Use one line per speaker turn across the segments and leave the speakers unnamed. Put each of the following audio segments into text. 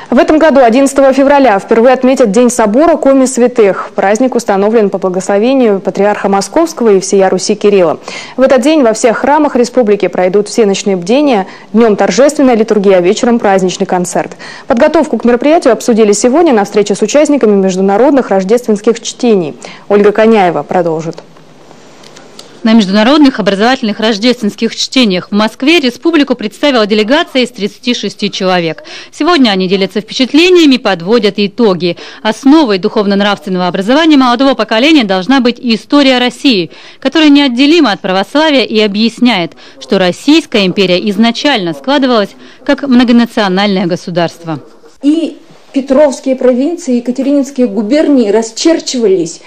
В этом году, 11 февраля, впервые отметят День собора Коми святых. Праздник установлен по благословению патриарха Московского и всея Руси Кирилла. В этот день во всех храмах республики пройдут всеночные бдения, днем торжественная литургия, а вечером праздничный концерт. Подготовку к мероприятию обсудили сегодня на встрече с участниками международных рождественских чтений. Ольга Коняева продолжит.
На международных образовательных рождественских чтениях в Москве республику представила делегация из 36 человек. Сегодня они делятся впечатлениями, подводят итоги. Основой духовно-нравственного образования молодого поколения должна быть история России, которая неотделима от православия и объясняет, что Российская империя изначально складывалась как многонациональное государство.
И Петровские провинции, Екатерининские губернии расчерчивались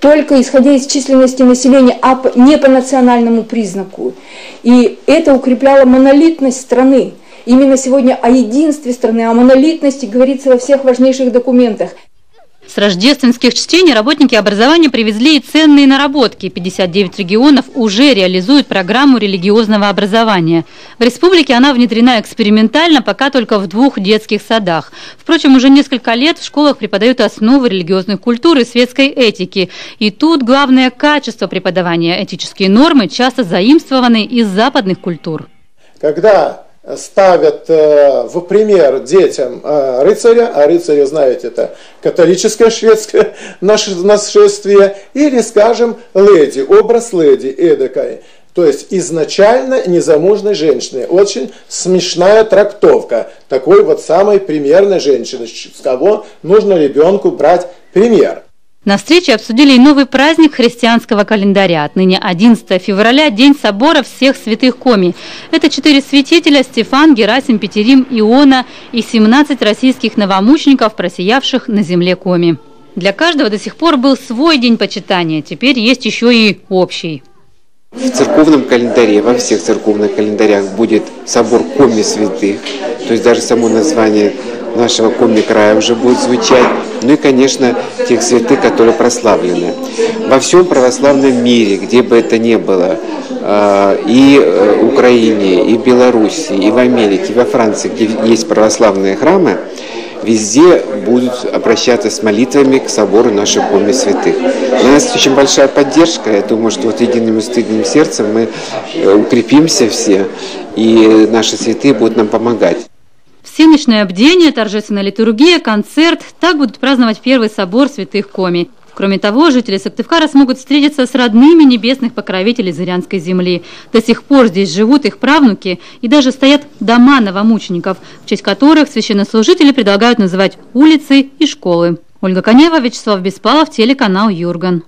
только исходя из численности населения, а не по национальному признаку. И это укрепляло монолитность страны. Именно сегодня о единстве страны, о монолитности говорится во всех важнейших документах.
С рождественских чтений работники образования привезли и ценные наработки. 59 регионов уже реализуют программу религиозного образования. В республике она внедрена экспериментально, пока только в 2 детских садах. Впрочем, уже несколько лет в школах преподают основы религиозной культуры и светской этики. И тут главное качество преподавания. Этические нормы часто заимствованы из западных культур.
Когда ставят в пример детям рыцаря, а рыцаря, знаете, это католическое шведское нашествие, или, скажем, леди, образ леди эдакой. То есть изначально незамужной женщины. Очень смешная трактовка такой вот самой примерной женщины, с кого нужно ребенку брать пример.
На встрече обсудили и новый праздник христианского календаря. Отныне 11 февраля – День собора всех святых Коми. Это 4 святителя – Стефан, Герасим, Петерим, Иона и 17 российских новомучеников, просиявших на земле Коми. Для каждого до сих пор был свой день почитания, теперь есть еще и общий.
В церковном календаре, во всех церковных календарях будет собор Коми святых, то есть даже само название нашего Коми края уже будет звучать. Ну и, конечно, тех святых, которые прославлены. Во всем православном мире, где бы это ни было, и в Украине, и в Беларуси, и в Америке, и во Франции, где есть православные храмы, везде будут обращаться с молитвами к собору наших Коми святых. У нас очень большая поддержка. Я думаю, что вот единым и стыдным сердцем мы укрепимся все, и наши святые будут нам помогать.
Всеночное бдение, торжественная литургия, концерт – так будут праздновать первый собор святых Коми. Кроме того, жители Сыктывкара смогут встретиться с родными небесных покровителей Зырянской земли. До сих пор здесь живут их правнуки, и даже стоят дома новомучеников, в честь которых священнослужители предлагают называть улицы и школы. Ольга Коняева, Вячеслав Беспалов, телеканал Юрган.